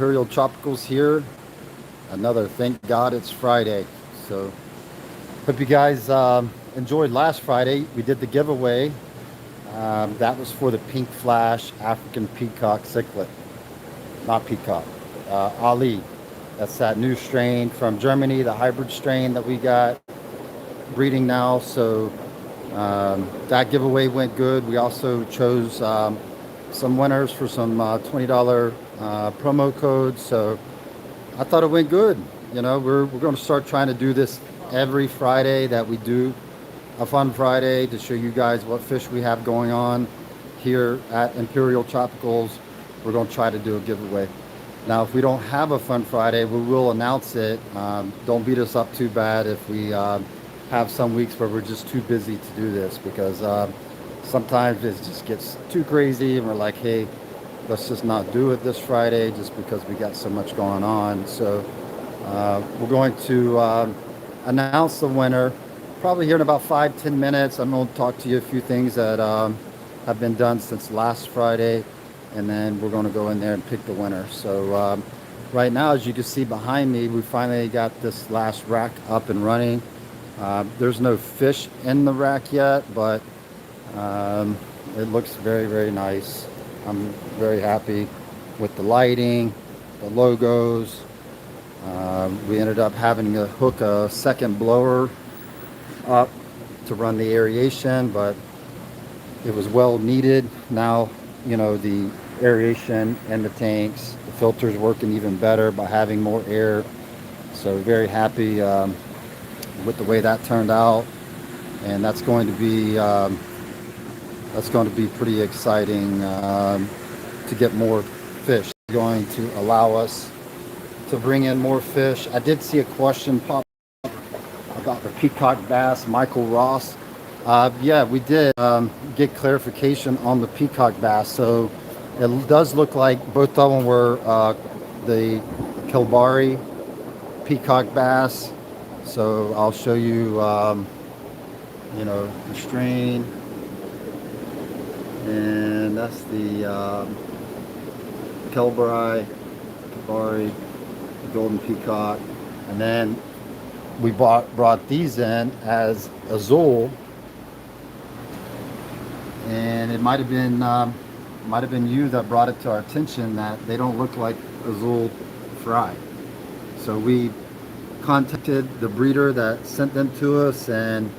Imperial Tropicals here. Another thank God it's Friday. So hope you guys enjoyed last Friday. We did the giveaway. That was for the Pink Flash African Peacock Cichlid. Not Peacock. Ali. That's that new strain from Germany, the hybrid strain that we got breeding now. So that giveaway went good. We also chose some winners for some $20 promo codes. So I thought it went good. You know, we're going to start trying to do this every Friday, that we do a fun Friday to show you guys what fish we have going on here at Imperial Tropicals. We're going to try to do a giveaway. Now, if we don't have a fun Friday, we will announce it. Don't beat us up too bad if we have some weeks where we're just too busy to do this, because sometimes it just gets too crazy and we're like, hey, let's just not do it this Friday just because we got so much going on. So we're going to announce the winner probably here in about 5-10 minutes. I'm going to talk to you a few things that have been done since last Friday, and then we're going to go in there and pick the winner. So right now, as you can see behind me, we finally got this last rack up and running. There's no fish in the rack yet, but it looks very, very nice. I'm very happy with the lighting, the logos. We ended up having to hook a second blower up to run the aeration, but it was well needed. Now, you know, the aeration in the tanks, the filters working even better by having more air. So very happy with the way that turned out, and that's going to be pretty exciting to get more fish. It's going to allow us to bring in more fish. I did see a question pop up about the peacock bass, Michael Ross. Yeah, we did get clarification on the peacock bass. So it does look like both of them were the Kilbari peacock bass. So I'll show you, you know, the strain, and that's the Kilbari, golden peacock, and then we brought these in as Azul, and it might have been you that brought it to our attention that they don't look like Azul fry. So we contacted the breeder that sent them to us, and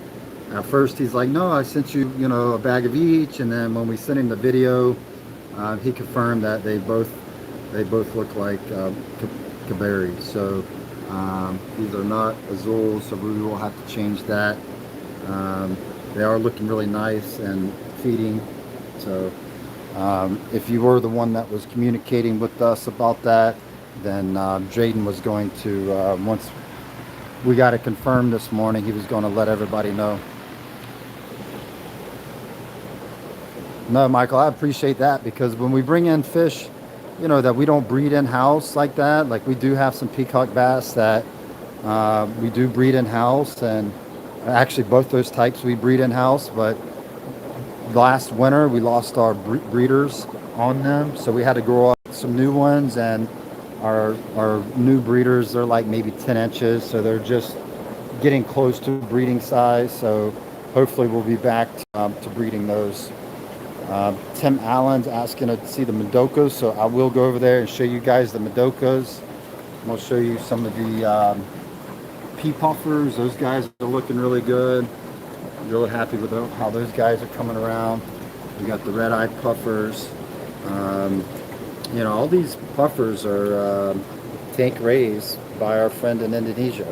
at first he's like, no, I sent you, you know, a bag of each. And then when we sent him the video, he confirmed that they both look like Kabari. So these are not Azuls, so we will have to change that. They are looking really nice and feeding. So if you were the one that was communicating with us about that, then Jaden was going to, once we got it confirmed this morning, he was going to let everybody know. No, Michael, I appreciate that, because when we bring in fish, you know, that we don't breed in-house like that, like we do have some peacock bass that we do breed in-house, and actually both those types we breed in-house, but last winter we lost our breeders on them, so we had to grow up some new ones, and our new breeders, they're like maybe 10 inches, so they're just getting close to breeding size. So hopefully we'll be back to breeding those. Tim Allen's asking to see the Madokas, so I will go over there and show you guys the Madokas. I'm going to show you some of the pea puffers. Those guys are looking really good. Really happy with how those guys are coming around. We got the red-eyed puffers. You know, all these puffers are tank raised by our friend in Indonesia.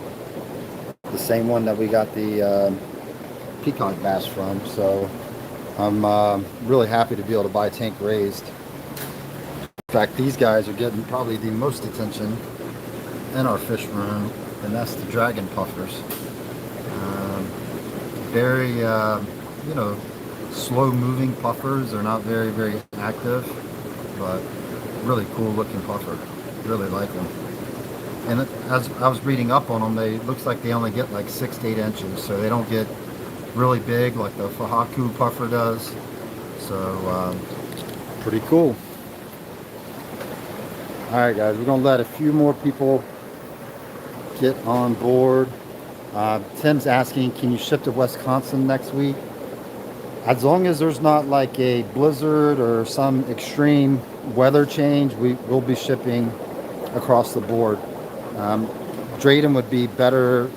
The same one that we got the peacock bass from. So I'm really happy to be able to buy tank raised. In fact, these guys are getting probably the most attention in our fish room, and that's the dragon puffers. Very, you know, slow moving puffers. They're not very, very active, but really cool looking puffer. Really like them. And as I was reading up on them, they looks like they only get like 6 to 8 inches, so they don't get really big like the Fahaku puffer does. So pretty cool. All right, guys, we're gonna let a few more people get on board. Tim's asking, can you ship to Wisconsin next week? As long as there's not like a blizzard or some extreme weather change, we will be shipping across the board. Um, Drayden would be better,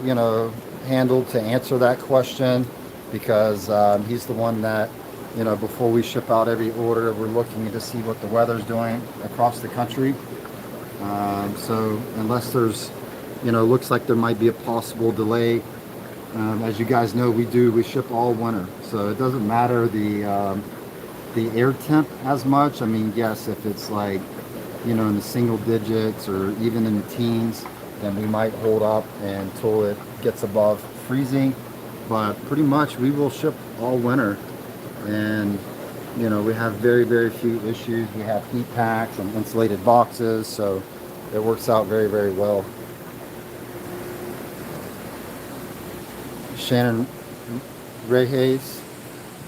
handled to answer that question because he's the one that, before we ship out every order, we're looking to see what the weather's doing across the country. So unless there's, looks like there might be a possible delay. As you guys know, we ship all winter, so it doesn't matter the air temp as much. I mean, yes, if it's like, in the single digits or even in the teens, then we might hold up until it gets above freezing. But pretty much we will ship all winter, and we have very, very few issues. We have heat packs and insulated boxes, so it works out very, very well. Shannon Reyes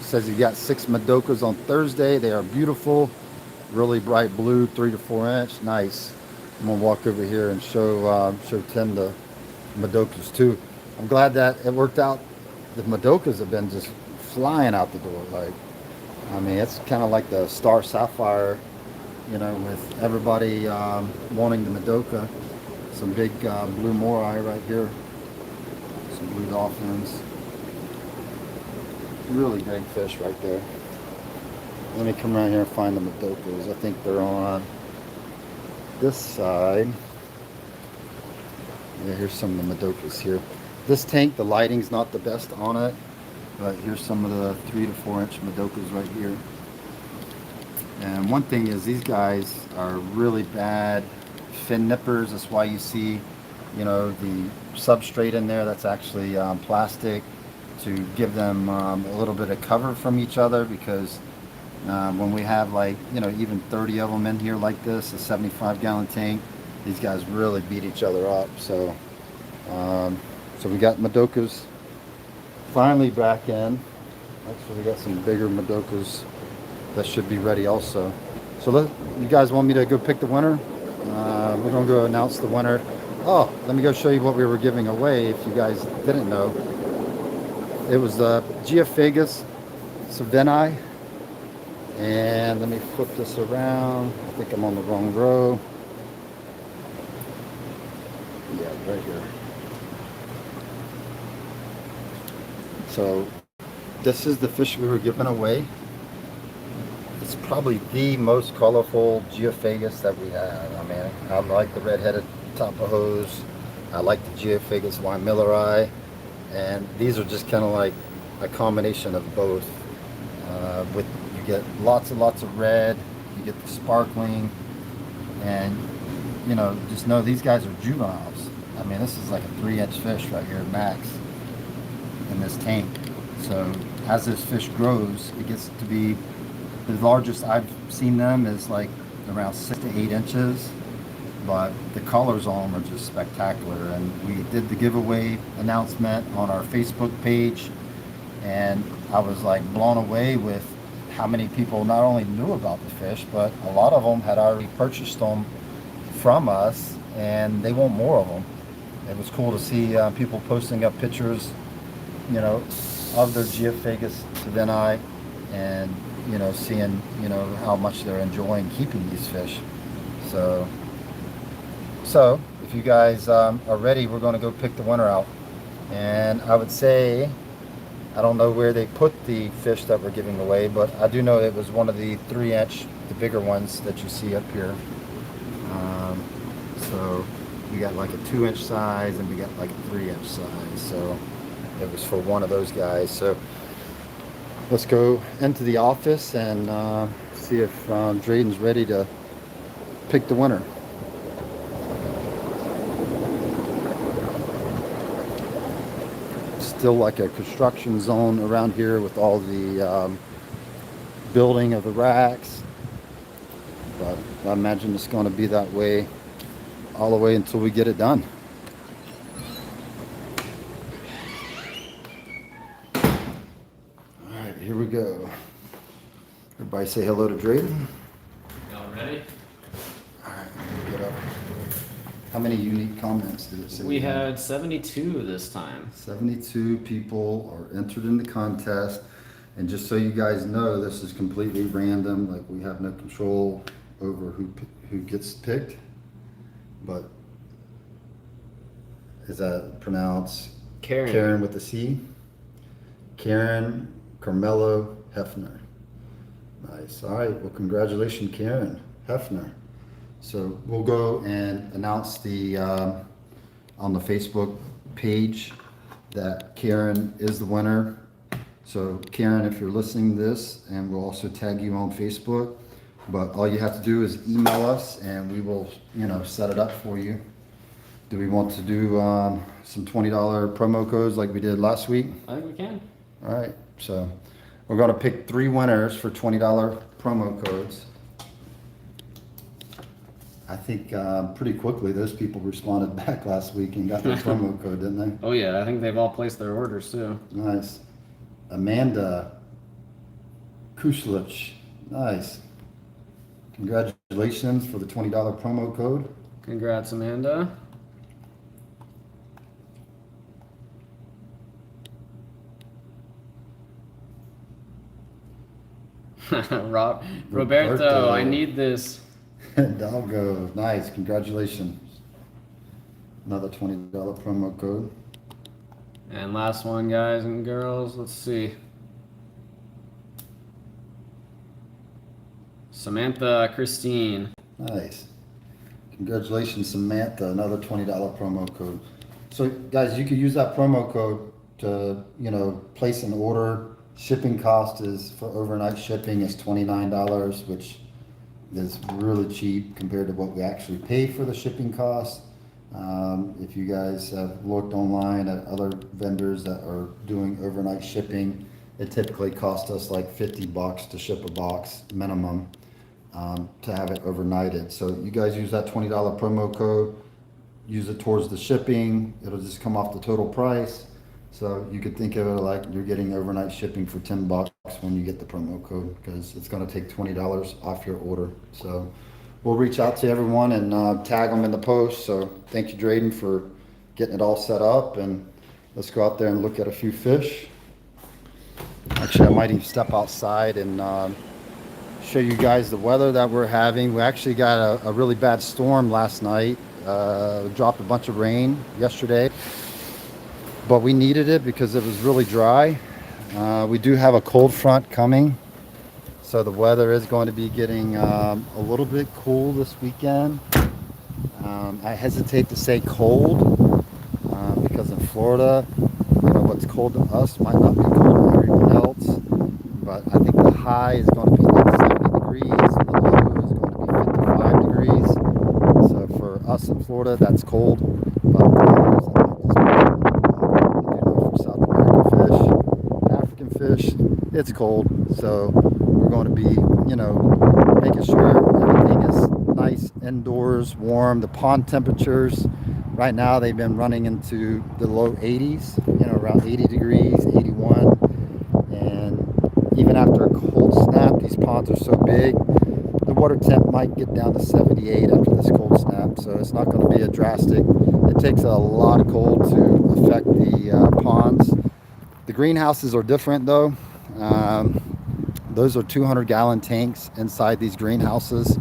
says he got 6 Madokas on Thursday. They are beautiful, really bright blue, 3 to 4 inch. Nice. I'm gonna walk over here and show Tim the Madokas too. I'm glad that it worked out. The Madokas have been just flying out the door. Like, I mean, it's kind of like the Star Sapphire, with everybody wanting the Madoka. Some big blue morai right here. Some blue dolphins. Really big fish right there. Let me come around here and find the Madokas. I think they're on this side. Yeah, here's some of the Madokas here. This tank, the lighting's not the best on it, but here's some of the 3 to 4 inch Madokas right here. And one thing is these guys are really bad fin nippers. That's why you see, the substrate in there. That's actually plastic to give them a little bit of cover from each other, because when we have like, even 30 of them in here like this, a 75-gallon tank, these guys really beat each other up. So so we got Madokas finally back in. Actually, we got some bigger Madokas that should be ready also. So you guys want me to go pick the winner? We're gonna go announce the winner. Oh, let me go show you what we were giving away if you guys didn't know. It was the Geophagus Savini. And let me flip this around. I think I'm on the wrong row. Yeah, right here. So this is the fish we were giving away. It's probably the most colorful Geophagus that we have. I mean, I like the red-headed Tapajos. I like the Geophagus Milleri. And these are just kind of like a combination of both. You get lots and lots of red, you get the sparkling, and just know these guys are juveniles. I mean, this is like a 3-inch fish right here, max, in this tank. So as this fish grows, it gets to be, the largest I've seen them is like around 6 to 8 inches. But the colors on them are just spectacular. And we did the giveaway announcement on our Facebook page, and I was like blown away with how many people not only knew about the fish, but a lot of them had already purchased them from us, and they want more of them. It was cool to see people posting up pictures, of their Geophagus savini, and seeing how much they're enjoying keeping these fish. So if you guys are ready, we're going to go pick the winner out. And I would say, I don't know where they put the fish that we're giving away, but I do know it was one of the 3-inch, the bigger ones that you see up here. So we got like a 2-inch size, and we got like a 3-inch size. So it was for one of those guys. So let's go into the office and see if Drayden's ready to pick the winner. Still like a construction zone around here with all the building of the racks, but I imagine it's going to be that way all the way until we get it done. All right, here we go. Everybody say hello to Drayden. Y'all ready? All right, get How many unique comments did it say? We had 72 this time. 72 people are entered in the contest. And just so you guys know, this is completely random. Like, we have no control over who gets picked. But is that pronounced Karen? Karen with a C? Karen Carmelo Hefner. Nice. All right. Well, congratulations, Karen Hefner. So we'll go and announce the on the Facebook page that Karen is the winner. So Karen, if you're listening to this, and we'll also tag you on Facebook, but all you have to do is email us and we will, set it up for you. Do we want to do some $20 promo codes like we did last week? I think we can. All right. So we're going to pick 3 winners for $20 promo codes. I think pretty quickly those people responded back last week and got their promo code, didn't they? Oh yeah, I think they've all placed their orders too. Nice. Amanda Cichlids. Nice. Congratulations for the $20 promo code. Congrats, Amanda. Roberto, I need this. Doggo. Nice. Congratulations. Another $20 promo code. And last one, guys and girls. Let's see. Samantha Christine. Nice. Congratulations, Samantha. Another $20 promo code. So, guys, you could use that promo code to, place an order. Shipping cost is for overnight shipping is $29, which is really cheap compared to what we actually pay for the shipping cost. If you guys have looked online at other vendors that are doing overnight shipping, it typically costs us like $50 to ship a box minimum to have it overnighted. So you guys use that $20 promo code, use it towards the shipping. It'll just come off the total price. So you could think of it like you're getting overnight shipping for $10 when you get the promo code, because it's going to take $20 off your order. So we'll reach out to everyone and tag them in the post. So thank you, Drayden, for getting it all set up. And let's go out there and look at a few fish. Actually, I might even step outside and show you guys the weather that we're having. We actually got a really bad storm last night. Dropped a bunch of rain yesterday, but we needed it because it was really dry. We do have a cold front coming, so the weather is going to be getting a little bit cool this weekend. I hesitate to say cold because in Florida, what's cold to us might not be cold to everyone else. But I think the high is going to be like 70 degrees and the low is going to be 55 degrees. So for us in Florida, that's cold. But for South American fish, African fish, it's cold. So we're going to be, making sure everything is nice indoors, warm. The pond temperatures right now, they've been running into the low 80s, around 80 degrees, 81. And even after a cold snap, these ponds are so big, the water temp might get down to 78 after this cold snap. So it's not going to be a drastic. It takes a lot of cold to affect the ponds. The greenhouses are different though. Those are 200-gallon tanks inside these greenhouses.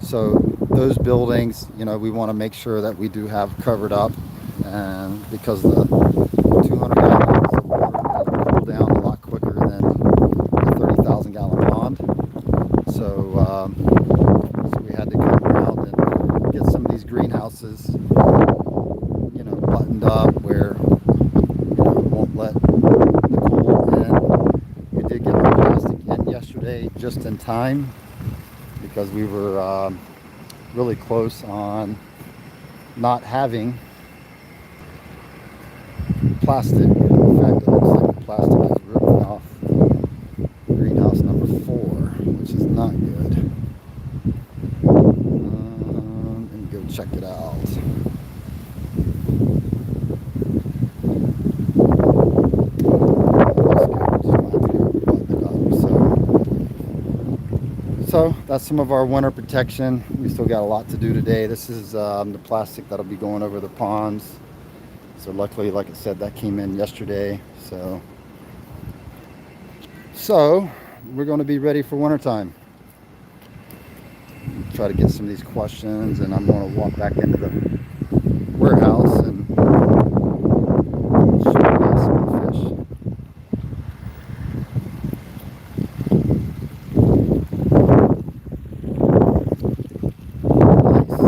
So those buildings, we want to make sure that we do have covered up, and because the 200 gallons of water has to cool down a lot quicker than a 30,000-gallon pond. So we had to come around and get some of these greenhouses, buttoned up where it won't let the cold in. We did get our plastic in yesterday just in time because we were really close on not having plastic. In fact, it looks like the plastic is ripping off greenhouse number 4, which is not good. Let me go check it out. So that's some of our winter protection. We still got a lot to do today. This is the plastic that'll be going over the ponds. So luckily, like I said, that came in yesterday. So we're going to be ready for wintertime. Try to get some of these questions, and I'm going to walk back into the warehouse and show you guys some of the fish. Nice.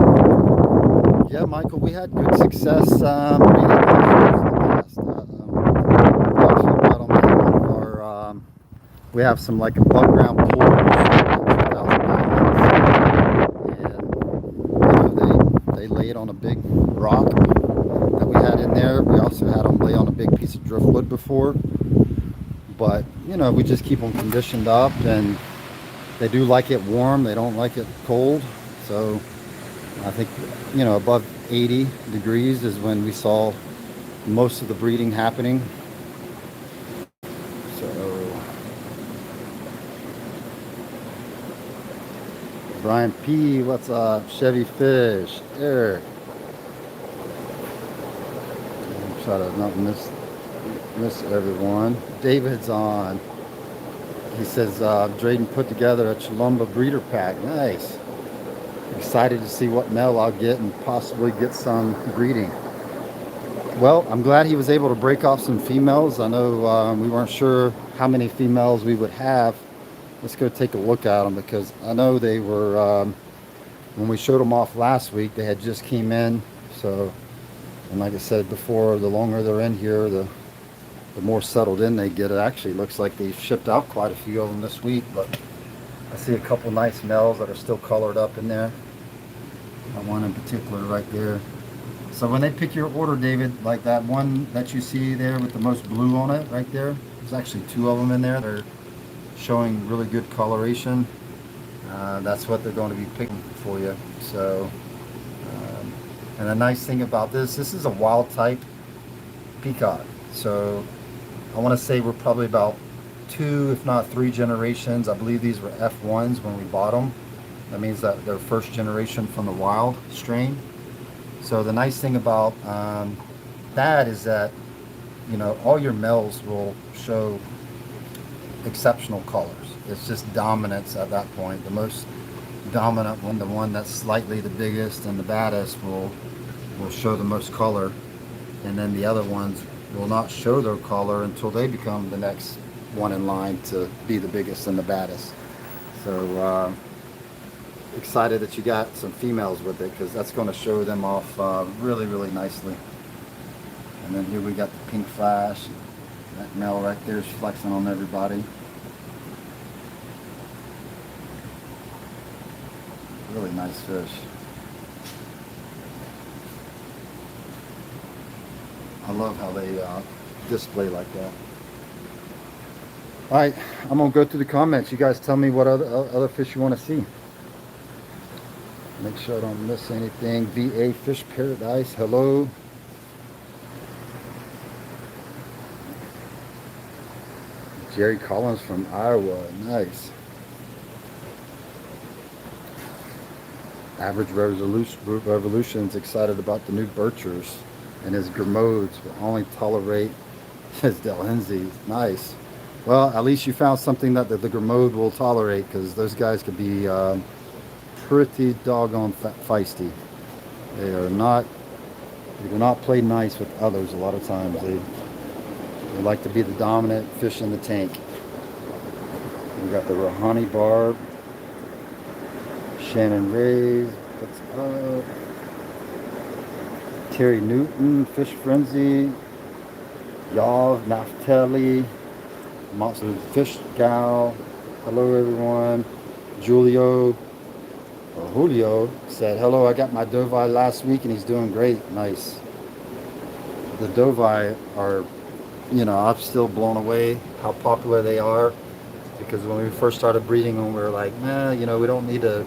Yeah, Michael, we had good success breeding lobsters in the past. Lobster brought on one of our, we have some like above ground pools, about 2,000 gallons, and they laid on a big rock that we had in there. We also had them lay on a big piece of driftwood before, but we just keep them conditioned up, and they do like it warm. They don't like it cold. So I think above 80 degrees is when we saw most of the breeding happening. So Brian P, what's up? Chevy Fish, Eric. I'll try to not miss everyone. David's on. He says Drayden put together a Chalumba breeder pack. Nice. Excited to see what male I'll get and possibly get some breeding. Well, I'm glad he was able to break off some females. I know we weren't sure how many females we would have. Let's go take a look at them, because I know they were, when we showed them off last week, they had just came in. So, and like I said before, the longer they're in here, the more settled in they get. It actually looks like they've shipped out quite a few of them this week, but I see a couple nice males that are still colored up in there. One in particular right there. So when they pick your order, David, like that one that you see there with the most blue on it right there, there's actually 2 of them in there. They're showing really good coloration. That's what they're going to be picking for you. So, and the nice thing about this is a wild type peacock. So I want to say we're probably about 2, if not 3 generations. I believe these were F1s when we bought them. That means that they're first generation from the wild strain. So the nice thing about that is that all your males will show exceptional colors. It's just dominance at that point. The most dominant one, the one that's slightly the biggest and the baddest, will show the most color, and then the other ones will not show their color until they become the next one in line to be the biggest and the baddest. So excited that you got some females with it, because that's going to show them off really, really nicely. And then here we got the pink flash. That male right there is flexing on everybody. Really nice fish. I love how they display like that. All right, I'm gonna go through the comments. You guys tell me what other fish you want to see. Make sure I don't miss anything. VA Fish Paradise, hello. Jerry Collins from Iowa, nice. Average Revolution's excited about the new Birchers, and his Grimmodes will only tolerate his Delhenzies. Nice. Well, at least you found something that the Grimmode will tolerate, because those guys could be pretty doggone feisty. They do not play nice with others a lot of times. They like to be the dominant fish in the tank. We got the Rouhani Barb, Shannon Rays, what's up? Terry Newton, Fish Frenzy, Yav, Naftali, Monster Fish Gal, hello everyone. Julio said, hello, I got my Dovai last week and he's doing great. Nice. The Dovai are, I'm still blown away how popular they are, because when we first started breeding them, we were like, nah, we don't need to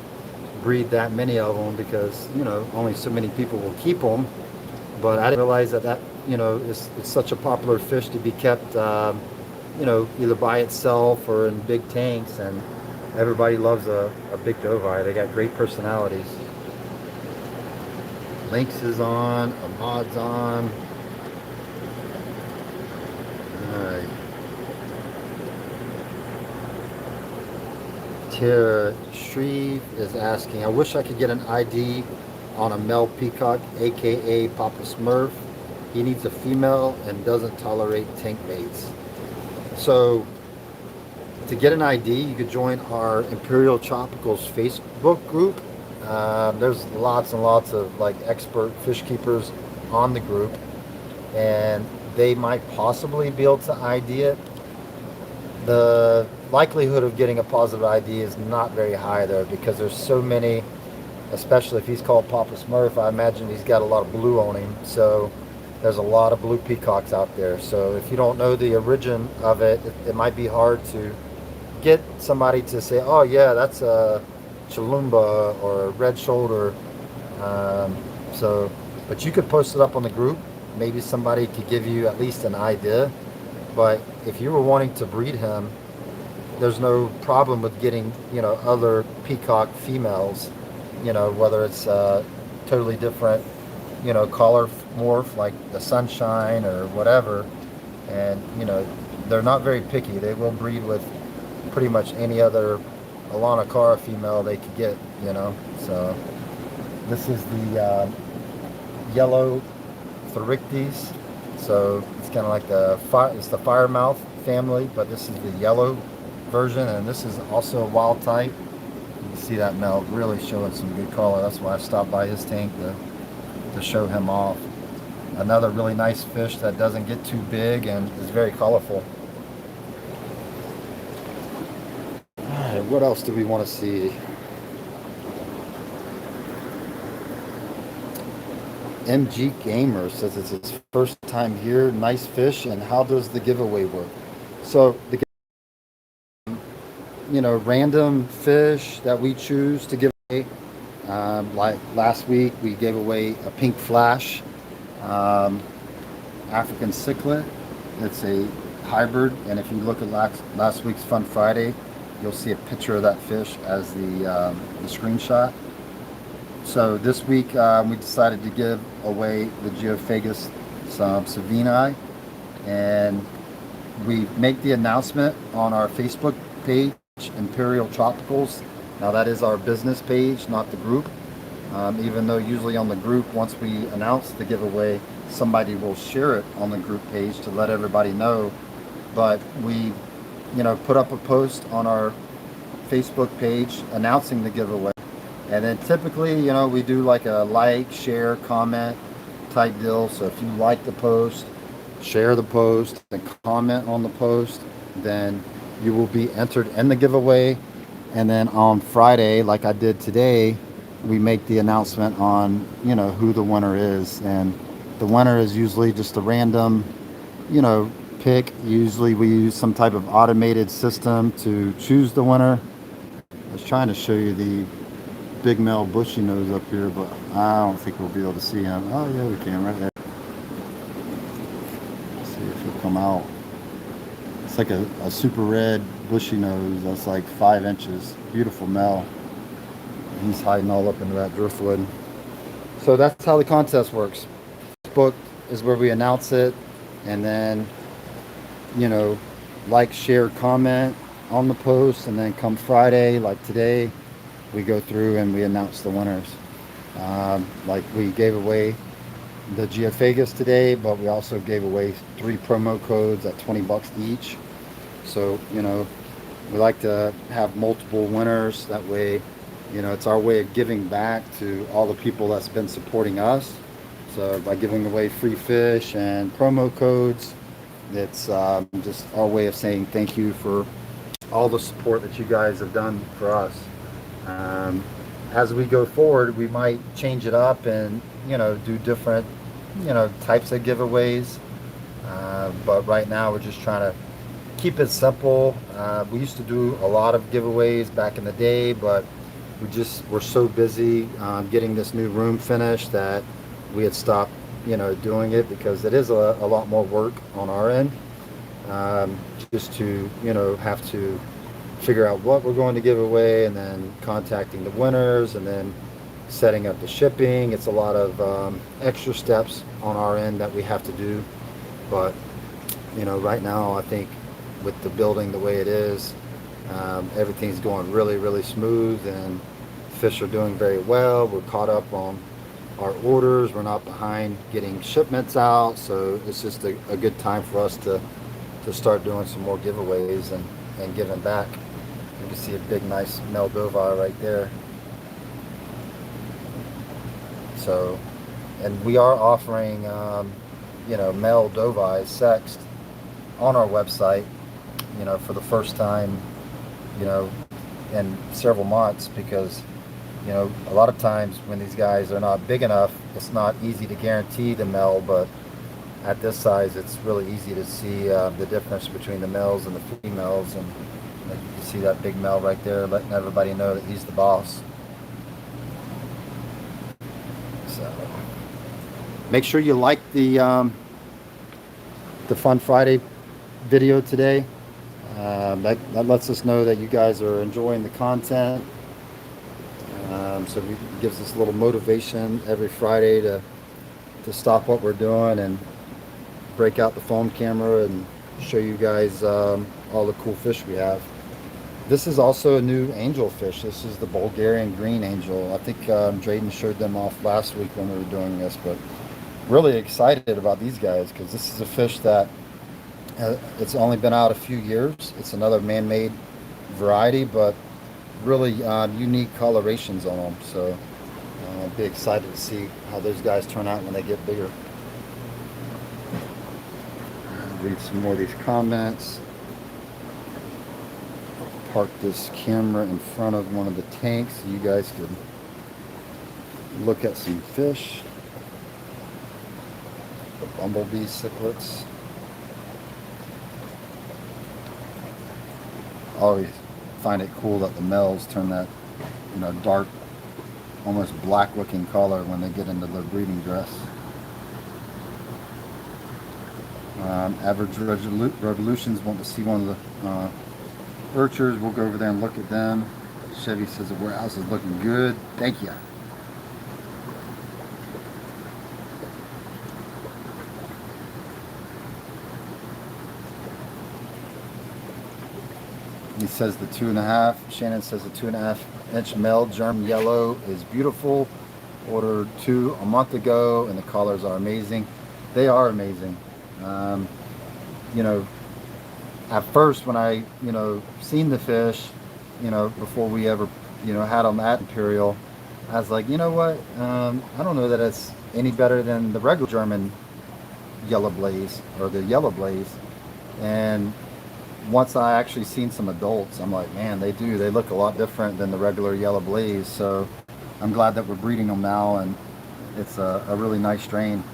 breed that many of them, because, only so many people will keep them. But I didn't realize that it's such a popular fish to be kept, either by itself or in big tanks. And Everybody loves a big Dovi. They got great personalities. Lynx is on, Ahmad's on. Alright. Tara Shreve is asking, I wish I could get an ID on a male peacock, aka Papa Smurf. He needs a female and doesn't tolerate tank mates. So to get an ID, you could join our Imperial Tropicals Facebook group. There's lots and lots of like expert fish keepers on the group, and they might possibly be able to ID it. The likelihood of getting a positive ID is not very high though, because there's so many, especially if he's called Papa Smurf. I imagine he's got a lot of blue on him, so there's a lot of blue peacocks out there. So if you don't know the origin of it, it might be hard to get somebody to say, oh yeah, that's a Chalumba or a red shoulder. But you could post it up on the group. Maybe somebody could give you at least an idea. But if you were wanting to breed him, there's no problem with getting, other peacock females, whether it's totally different, color morph like the sunshine or whatever. And, they're not very picky. They will breed with pretty much any other Alana Cara female they could get, So this is the yellow Therichtes. So it's kind of like it's the firemouth family, but this is the yellow version, and this is also a wild type. You can see that male really showing some good color. That's why I stopped by his tank to show him off. Another really nice fish that doesn't get too big and is very colorful. Alright, what else do we want to see? MG Gamer says it's his first time here. Nice fish, and how does the giveaway work? So the random fish that we choose to give away. Like last week, we gave away a pink flash African cichlid. It's a hybrid, and if you look at last week's Fun Friday, you'll see a picture of that fish as the screenshot. So this week we decided to give away the Geophagus Savini, and we make the announcement on our Facebook page, Imperial Tropicals. Now that is our business page, not the group. Even though usually on the group, once we announce the giveaway, somebody will share it on the group page to let everybody know. But we, put up a post on our Facebook page announcing the giveaway. And then typically, we do like a like, share, comment type deal. So if you like the post, share the post, and comment on the post, then you will be entered in the giveaway. And then on Friday, like I did today, we make the announcement on, who the winner is. And the winner is usually just a random, pick. Usually we use some type of automated system to choose the winner. I was trying to show you the big male bushy nose up here, but I don't think we'll be able to see him. Oh yeah, we can right there. Let's see if he'll come out. It's like a super red bushy nose that's like 5 inches. Beautiful male. He's hiding all up into that driftwood. So that's how the contest works. Facebook is where we announce it, and then like, share, comment on the post, and then come Friday, like today, we go through and we announce the winners. Like we gave away the Geophagus today, but we also gave away 3 promo codes at $20 each. So we like to have multiple winners. That way, it's our way of giving back to all the people that's been supporting us. So by giving away free fish and promo codes, it's just our way of saying thank you for all the support that you guys have done for us. As we go forward, we might change it up and do different types of giveaways. But right now we're just trying to keep it simple. We used to do a lot of giveaways back in the day, but we're so busy getting this new room finished that we had stopped doing it, because it is a lot more work on our end, just to have to figure out what we're going to give away, and then contacting the winners, and then setting up the shipping. It's a lot of extra steps on our end that we have to do. But right now I think with the building the way it is, everything's going really, really smooth, and fish are doing very well. We're caught up on our orders. We're not behind getting shipments out, so it's just a good time for us to start doing some more giveaways and giving back. You can see a big, nice Moldova right there. So, and we are offering, male Dovai sexed on our website, for the first time, in several months, because, a lot of times when these guys are not big enough, it's not easy to guarantee the male, but at this size, it's really easy to see the difference between the males and the females. And you can see that big male right there, letting everybody know that he's the boss. So make sure you like the Fun Friday video today. That lets us know that you guys are enjoying the content. So it gives us a little motivation every Friday to stop what we're doing and break out the phone camera and show you guys all the cool fish we have. This is also a new angel fish. This is the Bulgarian green angel. I think Drayden showed them off last week when we were doing this, but really excited about these guys because this is a fish that it's only been out a few years. It's another man-made variety, but really unique colorations on them. So I'll be excited to see how those guys turn out when they get bigger. Read some more of these comments. Park this camera in front of one of the tanks so you guys can look at some fish. The Bumblebee cichlids. I always find it cool that the males turn that dark, almost black looking color when they get into their breeding dress. Average Revolutions want to see one of the Urchers. We'll go over there and look at them. Chevy says the warehouse is looking good. Thank you. He says the 2.5. Shannon says the 2.5-inch male germ yellow is beautiful. Ordered 2 a month ago, and the colors are amazing. They are amazing. At first when I, seen the fish, before we ever, had them at Imperial, I was like, you know what? I don't know that it's any better than the regular German yellow blaze or the yellow blaze. And once I actually seen some adults, I'm like, man, they look a lot different than the regular yellow blaze. So I'm glad that we're breeding them now, and it's a really nice strain.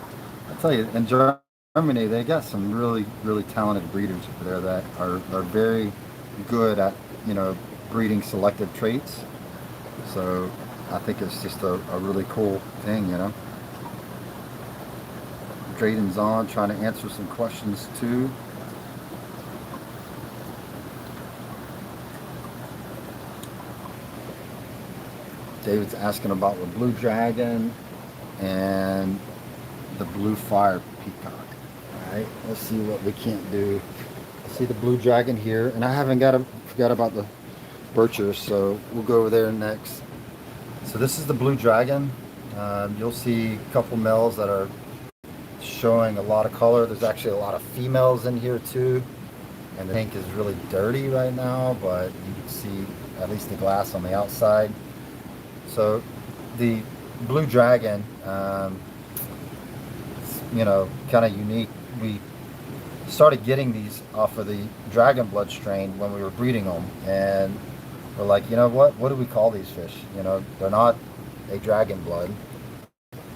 I tell you, in Germany, they got some really, really talented breeders over there that are very good at, breeding selective traits. So I think it's just a really cool thing, Drayden's on, trying to answer some questions too. David's asking about the blue dragon and the blue fire peacock. Alright, let's see what we can't do. I see the blue dragon here, and I haven't forgot about the birchers, so we'll go over there next. So this is the blue dragon. You'll see a couple males that are showing a lot of color. There's actually a lot of females in here too, and the tank is really dirty right now, but you can see at least the glass on the outside. So the blue dragon, kind of unique. We started getting these off of the dragon blood strain when we were breeding them, and we're like, you know what do we call these fish? They're not a dragon blood.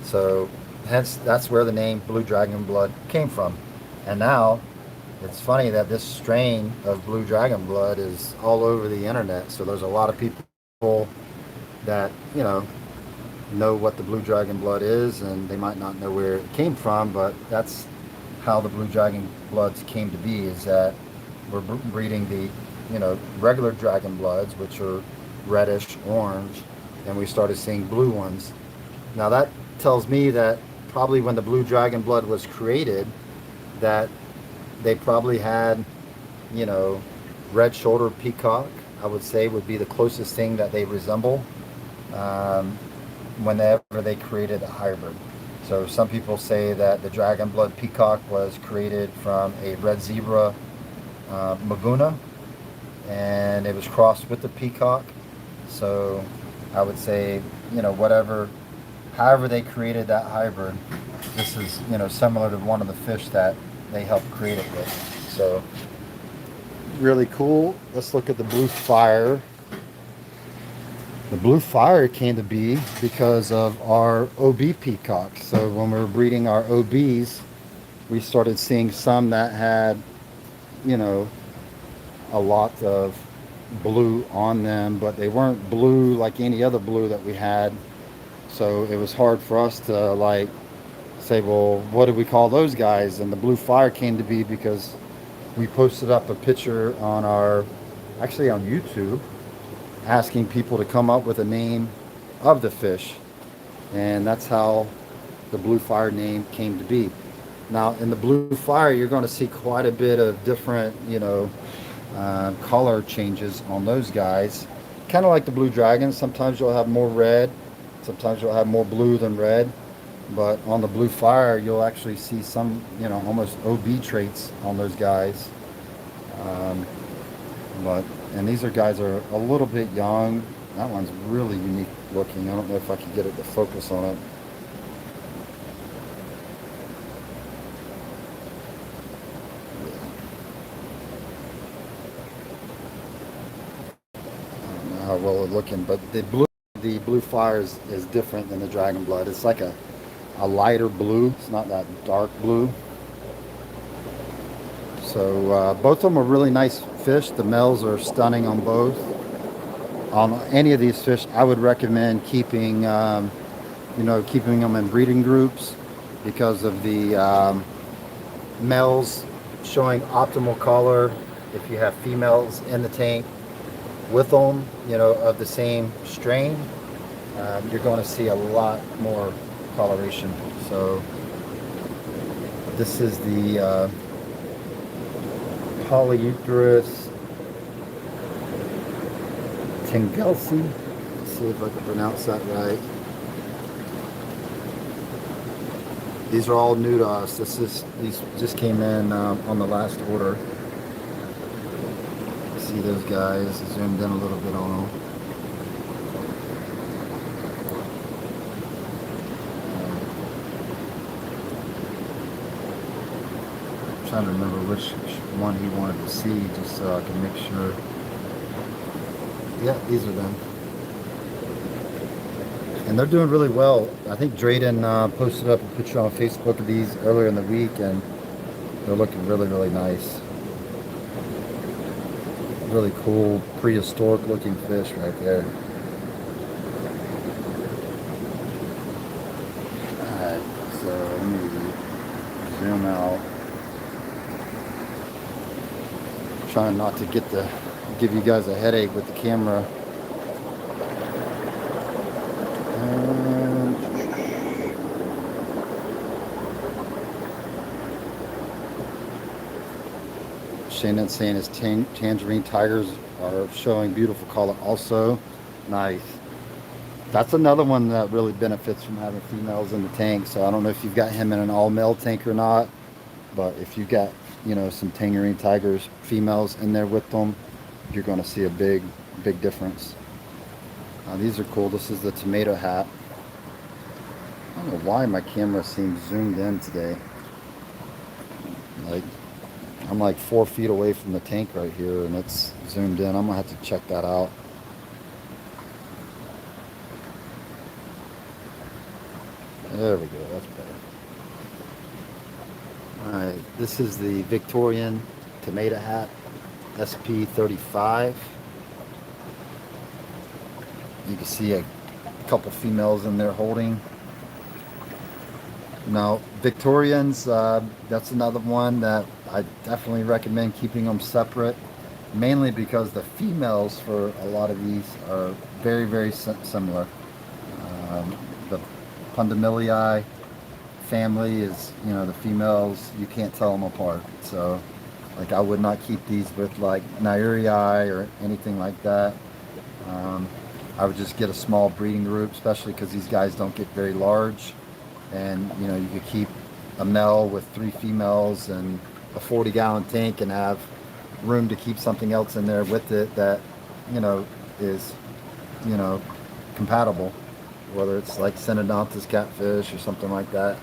So hence that's where the name blue dragon blood came from. And now it's funny that this strain of blue dragon blood is all over the internet. So there's a lot of people that know what the blue dragon blood is, and they might not know where it came from, but that's how the blue dragon bloods came to be, is that we're breeding the regular dragon bloods, which are reddish orange, and we started seeing blue ones. Now that tells me that probably when the blue dragon blood was created, that they probably had, you know, red-shouldered peacock, I would say would be the closest thing that they resemble, um, whenever they created a hybrid. So some people say that the dragon blood peacock was created from a red zebra maguna, and it was crossed with the peacock. So I would say, however they created that hybrid, this is, similar to one of the fish that they helped create it with. So really cool. Let's look at the blue fire. The blue fire came to be because of our OB peacock. So when we were breeding our OBs, we started seeing some that had, a lot of blue on them, but they weren't blue like any other blue that we had. So it was hard for us to say, well, what do we call those guys? And the blue fire came to be because we posted up a picture actually on YouTube, asking people to come up with a name of the fish. And that's how the blue fire name came to be. Now in the blue fire, you're going to see quite a bit of different, color changes on those guys. Kind of like the blue dragon. Sometimes you'll have more red. Sometimes you'll have more blue than red. But on the blue fire, you'll actually see some, almost OB traits on those guys. And these guys are a little bit young. That one's really unique looking. I don't know if I can get it to focus on it. I don't know how well it's looking, but the blue fire is different than the dragon blood. It's like a lighter blue. It's not that dark blue. So both of them are really nice fish. The males are stunning on both. On any of these fish, I would recommend keeping them in breeding groups because of the males showing optimal color. If you have females in the tank with them, of the same strain, you're going to see a lot more coloration. So this is the Polyuterus Tengelsi. Let's see if I can pronounce that right. These are all new to us. These just came in on the last order. See those guys, zoomed in a little bit on them. I'm trying to remember which one he wanted to see, just so I can make sure. Yeah, these are them. And they're doing really well. I think Drayden posted up a picture on Facebook of these earlier in the week, and they're looking really, really nice. Really cool, prehistoric looking fish right there. Alright, so let me zoom out. Trying not to give you guys a headache with the camera. Shannon's saying his tangerine tigers are showing beautiful color also. Nice. That's another one that really benefits from having females in the tank. So I don't know if you've got him in an all-male tank or not, but if you've got, some tangerine tigers, females in there with them, you're going to see a big difference. These are cool. This is the tomato hat. I don't know why my camera seems zoomed in today. I'm like 4 feet away from the tank right here, and it's zoomed in. I'm gonna have to check that out. There we go, that's better. Alright, this is the Victorian tomato hat, SP35. You can see a couple females in there holding. Now, Victorians, that's another one that I definitely recommend keeping them separate. mainly because the females for a lot of these are very, very similar. The Pundamilii family is, the females, you can't tell them apart. So, like, I would not keep these with, like, Nairii or anything like that. I would just get a small breeding group, especially because these guys don't get very large. And, you could keep a male with 3 females and a 40-gallon tank and have room to keep something else in there with it that, is, compatible. Whether it's like Synodontis catfish or something like that.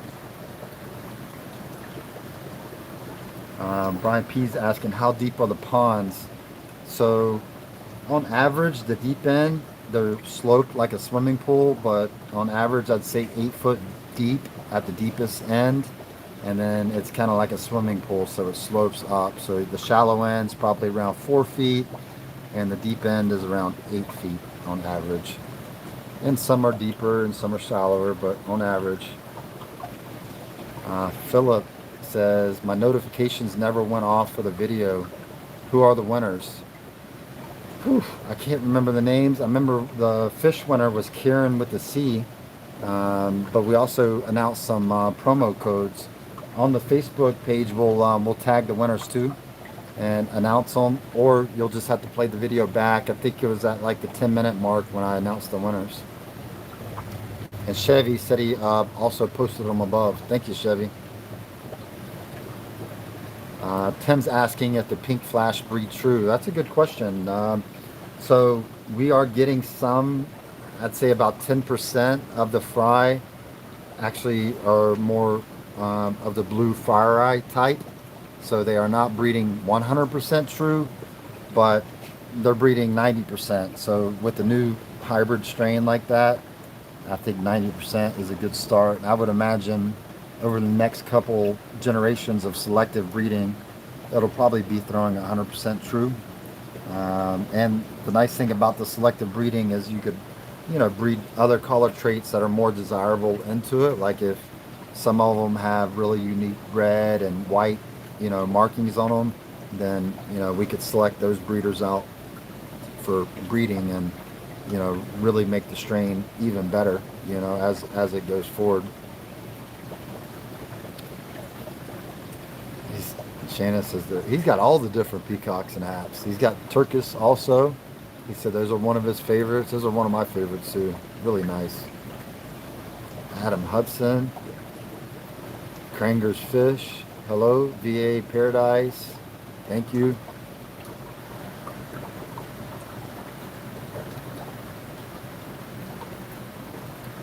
Brian P's asking, how deep are the ponds? So, on average, the deep end, they're sloped like a swimming pool, but on average, I'd say 8 foot deep at the deepest end. And then it's kind of like a swimming pool, so it slopes up. So the shallow end's probably around 4 feet, and the deep end is around 8 feet on average. And some are deeper and some are shallower, but on average. Philip says, my notifications never went off for the video. Who are the winners? Whew, I can't remember the names. I remember the fish winner was Kieran with the C. But we also announced some promo codes. On the Facebook page, we'll tag the winners too and announce them, or you'll just have to play the video back. I think it was at like the 10-minute mark when I announced the winners. And Chevy said he also posted them above. Thank you, Chevy. Tim's asking if the pink flash breed true. That's a good question. So we are getting some, I'd say about 10% of the fry actually are more of the blue fire eye type. So they are not breeding 100% true, but they're breeding 90%. So with the new hybrid strain like that, I think 90% is a good start. I would imagine over the next couple generations of selective breeding, it'll probably be throwing 100% true. And the nice thing about the selective breeding is you could, breed other color traits that are more desirable into it. Like if some of them have really unique red and white, markings on them, then, we could select those breeders out for breeding and, really make the strain even better, as it goes forward. Shannon says that he's got all the different peacocks and apps. He's got Turkish also. He said those are one of his favorites. Those are one of my favorites too. Really nice. Adam Hudson. Kranger's Fish. Hello. VA Paradise. Thank you.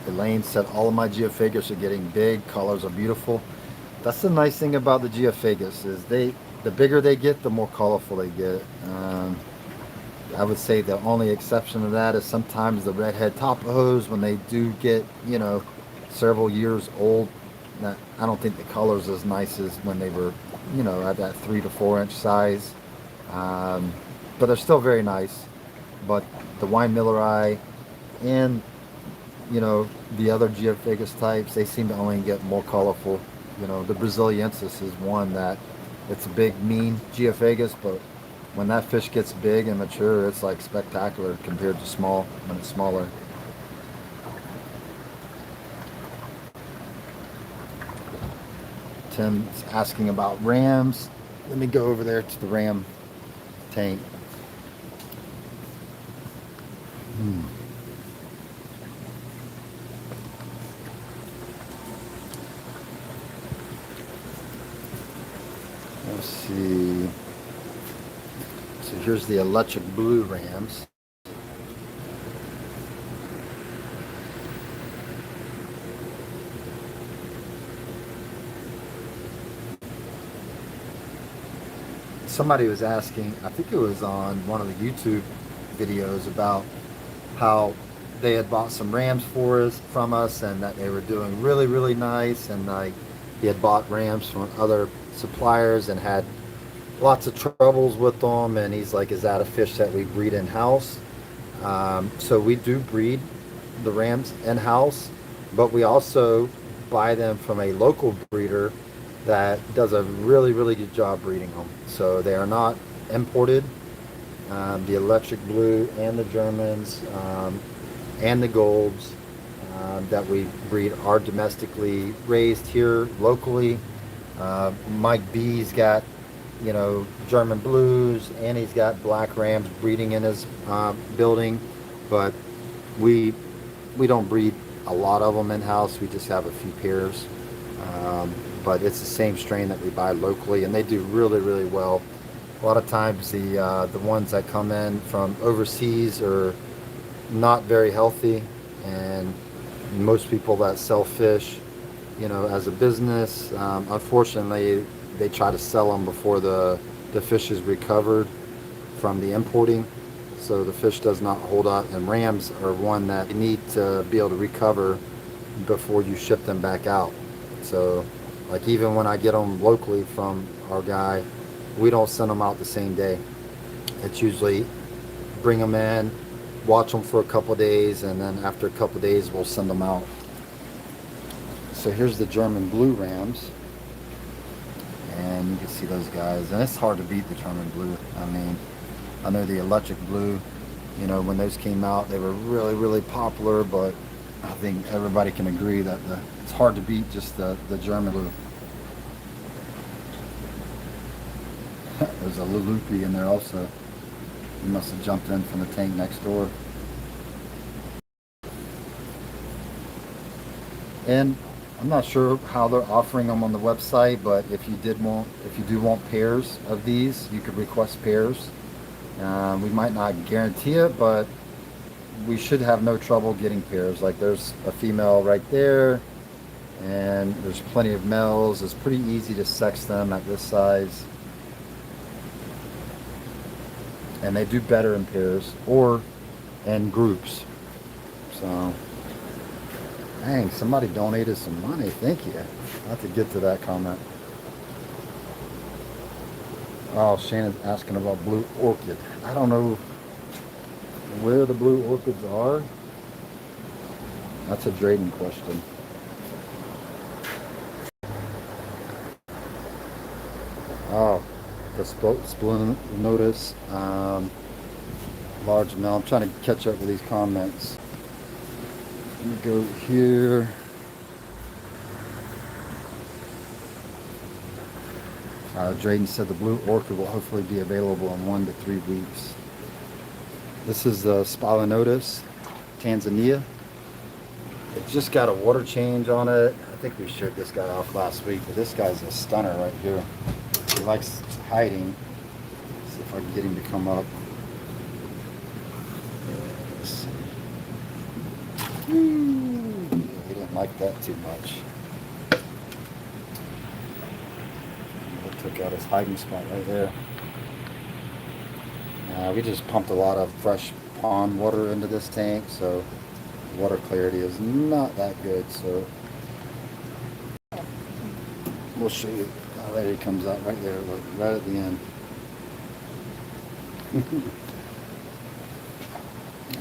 Elaine said all of my Geophagus are getting big. Colors are beautiful. That's the nice thing about the Geophagus is the bigger they get, the more colorful they get. I would say the only exception to that is sometimes the redhead Tapajos, when they do get, several years old, I don't think the color's as nice as when they were, at that 3 to 4 inch size. But they're still very nice. But the wine Millerai and, the other Geophagus types, they seem to only get more colorful. The Braziliensis is one that it's a big, mean Geophagus, but when that fish gets big and mature, it's like spectacular compared to when it's smaller. Tim's asking about rams. Let me go over there to the ram tank. Let's see. So here's the electric blue rams. Somebody was asking, I think it was on one of the YouTube videos, about how they had bought some rams from us and that they were doing really, really nice, and he had bought rams from other suppliers and had lots of troubles with them, and he's like, is that a fish that we breed in-house? So we do breed the rams in-house, but we also buy them from a local breeder that does a really, really good job breeding them. So they are not imported. the electric blue and the Germans, and the golds that we breed are domestically raised here locally. Mike B's got, German blues, and he's got black rams breeding in his building, but we don't breed a lot of them in house. We just have a few pairs, but it's the same strain that we buy locally, and they do really, really well. A lot of times the ones that come in from overseas are not very healthy, and most people that sell fish, as a business, unfortunately, they try to sell them before the fish is recovered from the importing, so the fish does not hold up. And rams are one that you need to be able to recover before you ship them back out. So, like, even when I get them locally from our guy, we don't send them out the same day. It's usually bring them in, watch them for a couple days, and then after a couple days we'll send them out. So here's the German blue rams, and you can see those guys, and it's hard to beat the German blue. I mean, I know the electric blue, when those came out, they were really, really popular, but I think everybody can agree that it's hard to beat just the German blue. There's a Lulupi in there also. He must have jumped in from the tank next door. And I'm not sure how they're offering them on the website, but if you do want pairs of these, you could request pairs. We might not guarantee it, but we should have no trouble getting pairs. Like, there's a female right there, and there's plenty of males. It's pretty easy to sex them at this size. And they do better in pairs or in groups. So, dang, somebody donated some money. Thank you. I have to get to that comment. Oh, Shannon's asking about blue orchid. I don't know where the blue orchids are. That's a Drayden question. Oh, the Splonotus, large male. I'm trying to catch up with these comments. Let me go here. Drayden said the blue orchid will hopefully be available in 1 to 3 weeks. This is the Spalonotus, Tanzania. It just got a water change on it. I think we showed this guy off last week, but this guy's a stunner right here. He likes hiding. Let's see if I can get him to come up. Let's see. He didn't like that too much. Took out his hiding spot right there. We just pumped a lot of fresh pond water into this tank, so the water clarity is not that good. So we'll show you. Oh, there he comes out right there, look, right at the end.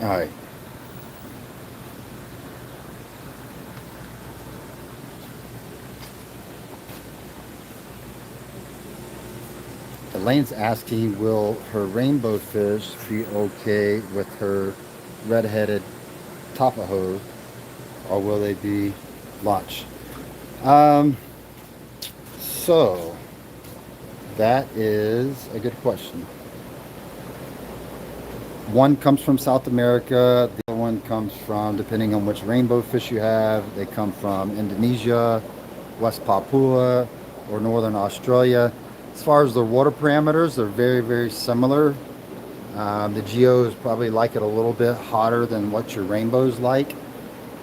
All right. Elaine's asking, will her rainbow fish be okay with her red-headed Tapaho, or will they be lunch? So that is a good question. One comes from South America, the other one comes from, depending on which rainbow fish you have, they come from Indonesia, West Papua, or Northern Australia. As far as their water parameters, they're very, very similar. The Geos probably like it a little bit hotter than what your rainbows like,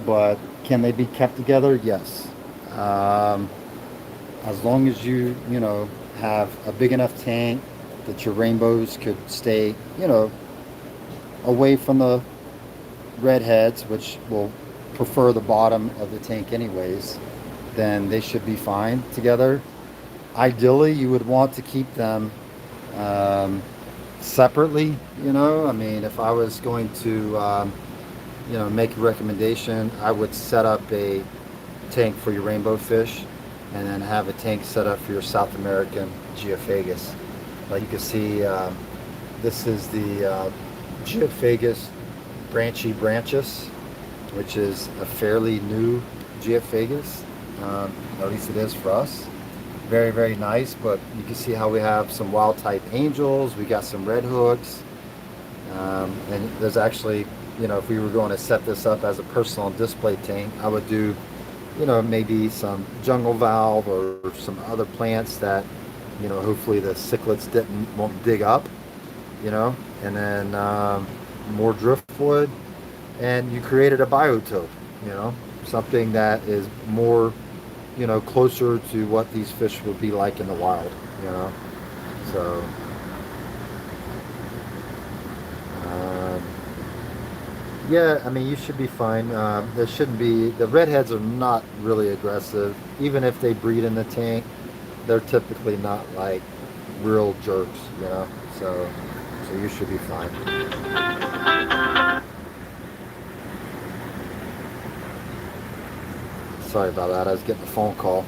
but can they be kept together? Yes. As long as you have a big enough tank that your rainbows could stay, away from the redheads, which will prefer the bottom of the tank anyways, then they should be fine together. Ideally, you would want to keep them separately, I mean, if I was going to, make a recommendation, I would set up a tank for your rainbow fish and then have a tank set up for your South American Geophagus. Like you can see, This is the Geophagus branchy branchus, which is a fairly new Geophagus. At least it is for us. Very, very nice, but you can see how we have some wild type angels. We got some red hooks. And there's actually, if we were going to set this up as a personal display tank, I would do, maybe some jungle valve or some other plants that, hopefully the cichlids won't dig up, and then more driftwood, and you created a biotope, something that is more, closer to what these fish would be like in the wild, so. Yeah, I mean, you should be fine. There shouldn't be, the redheads are not really aggressive. Even if they breed in the tank, they're typically not like real jerks, so you should be fine. Sorry about that, I was getting a phone call.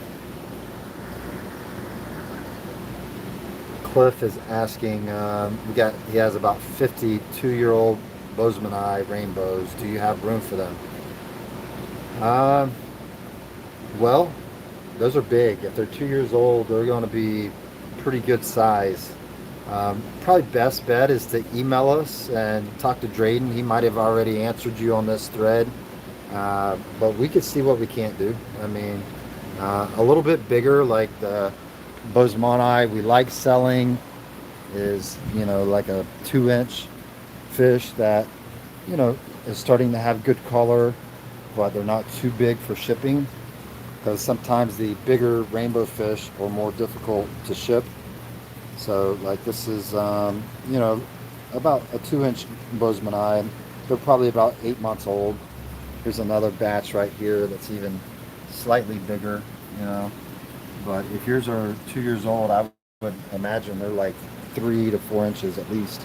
Cliff is asking, he has about 52-year-old Bozeman eye rainbows. Do you have room for them? Well, those are big. If they're 2 years old, they're going to be pretty good size. Probably best bet is to email us and talk to Drayden. He might have already answered you on this thread, but we could see what we can't do. I mean, a little bit bigger, like the Bozeman eye we like selling is, like a 2-inch fish that, is starting to have good color, but they're not too big for shipping, because sometimes the bigger rainbow fish are more difficult to ship. So like this is, about a 2-inch Bozeman eye. They're probably about 8 months old. Here's another batch right here that's even slightly bigger, but if yours are 2 years old, I would imagine they're like 3 to 4 inches at least,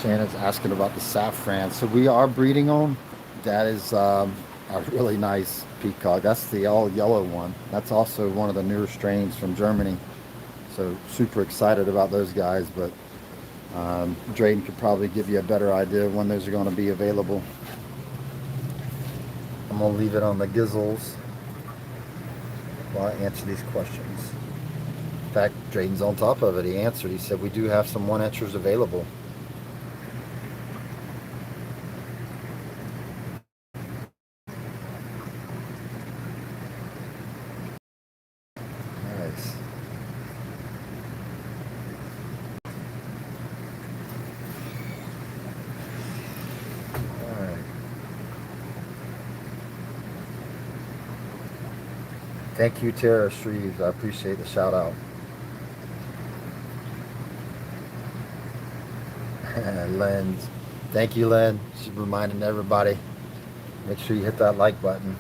Shannon's asking about the saffron. So we are breeding them. That is a really nice peacock. That's the all yellow one. That's also one of the newer strains from Germany. So super excited about those guys, but Drayden could probably give you a better idea of when those are going to be available. I'm going to leave it on the gizzles while I answer these questions. In fact, Drayden's on top of it. He answered. He said we do have some 1-inchers available. Thank you, Tara Shreves. I appreciate the shout out. Len, thank you, Len. She's reminding everybody. Make sure you hit that like button.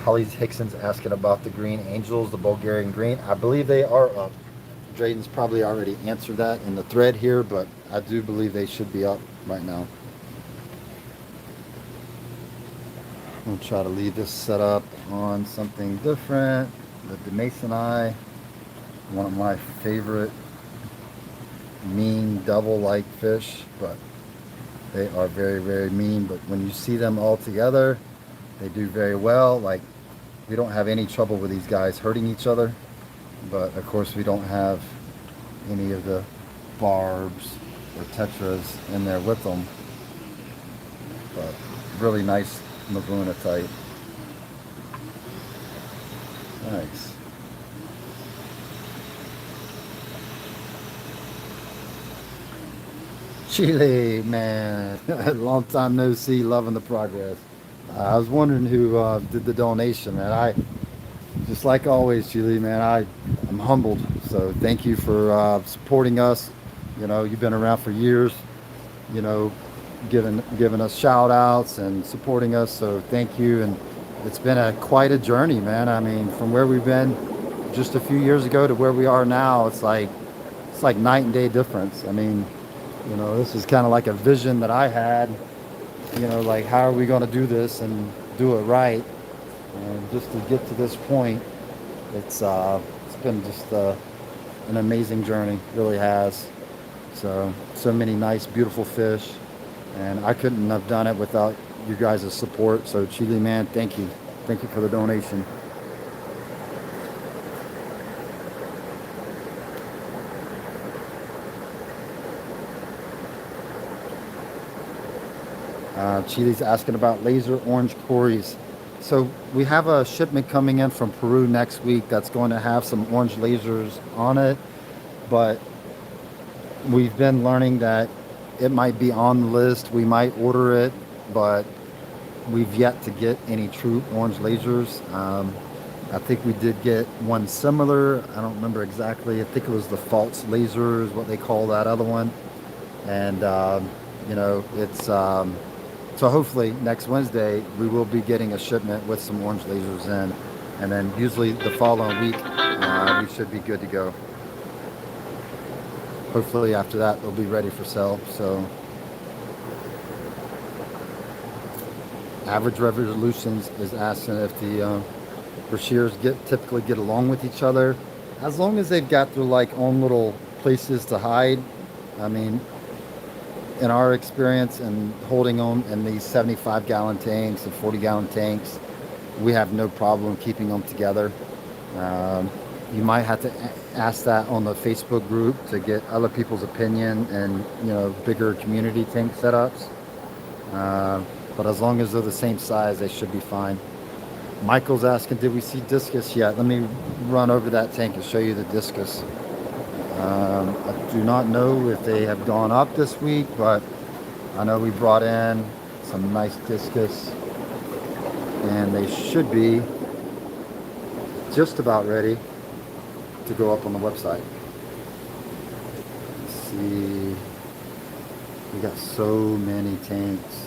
Holly Hickson's asking about the green angels, the Bulgarian green. I believe they are up. Drayden's probably already answered that in the thread here, but I do believe they should be up right now. I'm gonna try to leave this set up on something different. The Mason eye, one of my favorite mean double-like fish, but they are very, very mean. But when you see them all together, they do very well. Like, we don't have any trouble with these guys hurting each other, but of course we don't have any of the barbs or tetras in there with them. But really nice Maguna type. Nice. Chile, man. Long time no see, loving the progress. I was wondering who did the donation, man. I, just like always, Chile, man, I'm humbled. So thank you for supporting us. You've been around for years, giving us shout outs and supporting us. So thank you. And it's been quite a journey, man. I mean, from where we've been just a few years ago to where we are now, it's like it's like night and day difference. I mean, you know, this is kind of like a vision that I had, you know, like how are we going to do this and do it right? And just to get to this point, it's been just an amazing journey, really has. So many nice, beautiful fish, and I couldn't have done it without you guys' support. So Chile, man, thank you for the donation. Chile's asking about laser orange cories. So we have a shipment coming in from Peru next week that's going to have some orange lasers on it, but we've been learning that it might be on the list. We might order it, but we've yet to get any true orange lasers. I think we did get one similar. I don't remember exactly. I think it was the false laser is what they call that other one. And, you know, it's... so hopefully next Wednesday we will be getting a shipment with some orange lasers in. And then usually the following week we should be good to go. Hopefully after that they'll be ready for sale. So Average Revolutions is asking if the Brashears typically get along with each other. As long as they've got their like own little places to hide. I mean, in our experience and holding them in these 75-gallon tanks and 40-gallon tanks, we have no problem keeping them together. You might have to ask that on the Facebook group to get other people's opinion and, you know, bigger community tank setups. But as long as they're the same size, they should be fine. Michael's asking, did we see Discus yet? Let me run over that tank and show you the Discus. I do not know if they have gone up this week, but I know we brought in some nice Discus, and they should be just about ready to go up on the website. Let's see, we got so many tanks.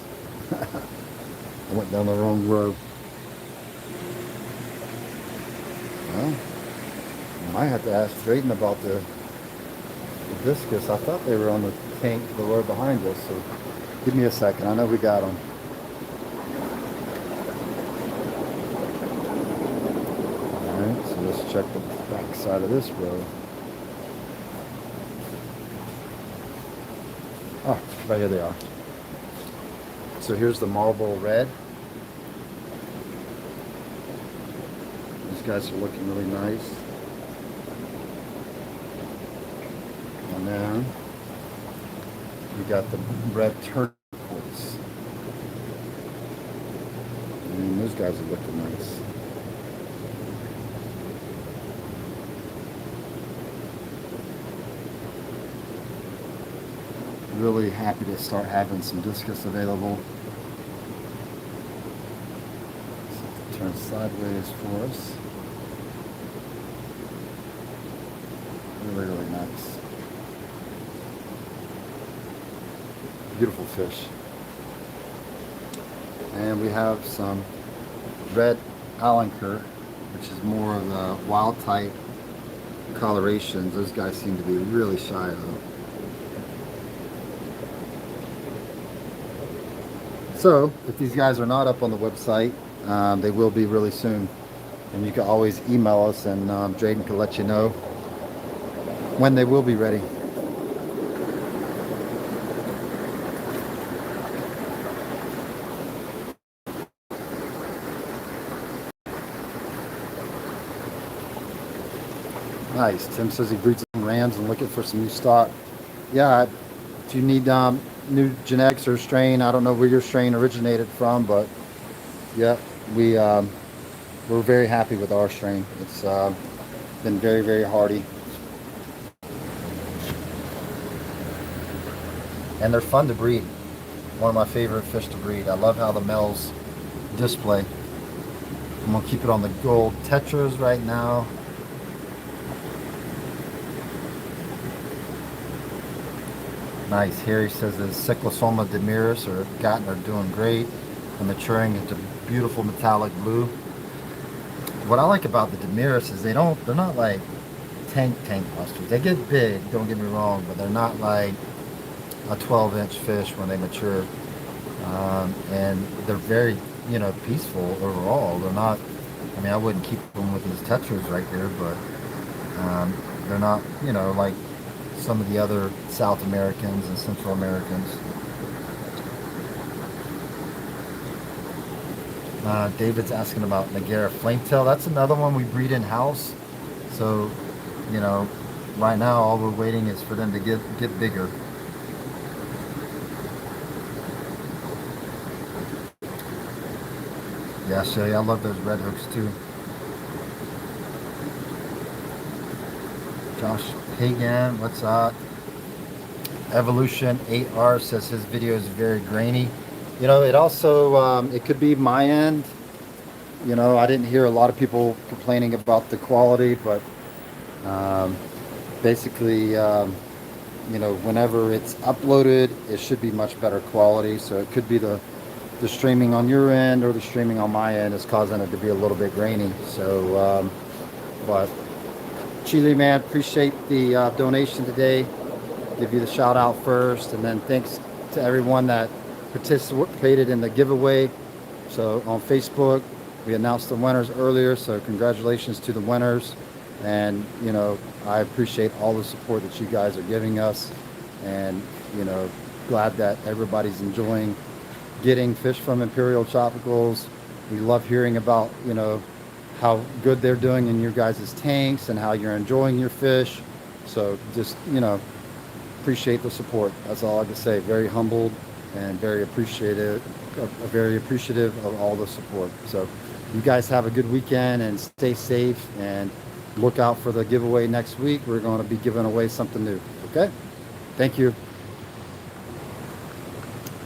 I went down the wrong row. Well, I might have to ask Drayton about the Discus. I thought they were on the tank, the row behind us, so give me a second. I know we got them. Alright, so let's check the back side of this row. Oh, right here they are. So here's the marble red. These guys are looking really nice. And then we got the red turquoise. I mean, those guys are looking nice. Really happy to start having some Discus available. So turn sideways for us. Really, really nice. Beautiful fish. And we have some red alenker, which is more of the wild type colorations. Those guys seem to be really shy though. So if these guys are not up on the website, they will be really soon. And you can always email us, and Drayden can let you know when they will be ready. Nice. Tim says he breeds some rams and looking for some new stock. Yeah, do you need new genetics or strain? I don't know where your strain originated from, but yeah, we're very happy with our strain. It's been very, very hardy. And they're fun to breed. One of my favorite fish to breed. I love how the males display. I'm gonna keep it on the gold tetras right now. Nice. Harry says the Cyclosoma demiris or gotten are doing great and maturing into beautiful metallic blue. What I like about the demiris is they're not like tank busters. They get big, don't get me wrong, but they're not like a 12-inch fish when they mature. And they're very, peaceful overall. They're not, I mean, I wouldn't keep them with these tetras right here, but they're not, like some of the other South Americans and Central Americans. David's asking about Nagara Flametail. That's another one we breed in-house. So, right now all we're waiting is for them to get bigger. Yeah, Shelly, I love those red hooks too. Josh Hagan, what's up? Evolution 8R says his video is very grainy. It also, it could be my end. I didn't hear a lot of people complaining about the quality, but basically, whenever it's uploaded, it should be much better quality. So it could be the streaming on your end or the streaming on my end is causing it to be a little bit grainy. So, but Chile man, appreciate the donation today. Give you the shout out first, and then thanks to everyone that participated in the giveaway. So on Facebook, we announced the winners earlier, so congratulations to the winners. And I appreciate all the support that you guys are giving us, and glad that everybody's enjoying getting fish from Imperial Tropicals. We love hearing about how good they're doing in your guys' tanks and how you're enjoying your fish. So just appreciate the support. That's all I can say. Very humbled and very appreciative of all the support. So you guys have a good weekend and stay safe, and look out for the giveaway next week. We're going to be giving away something new. Okay? Thank you.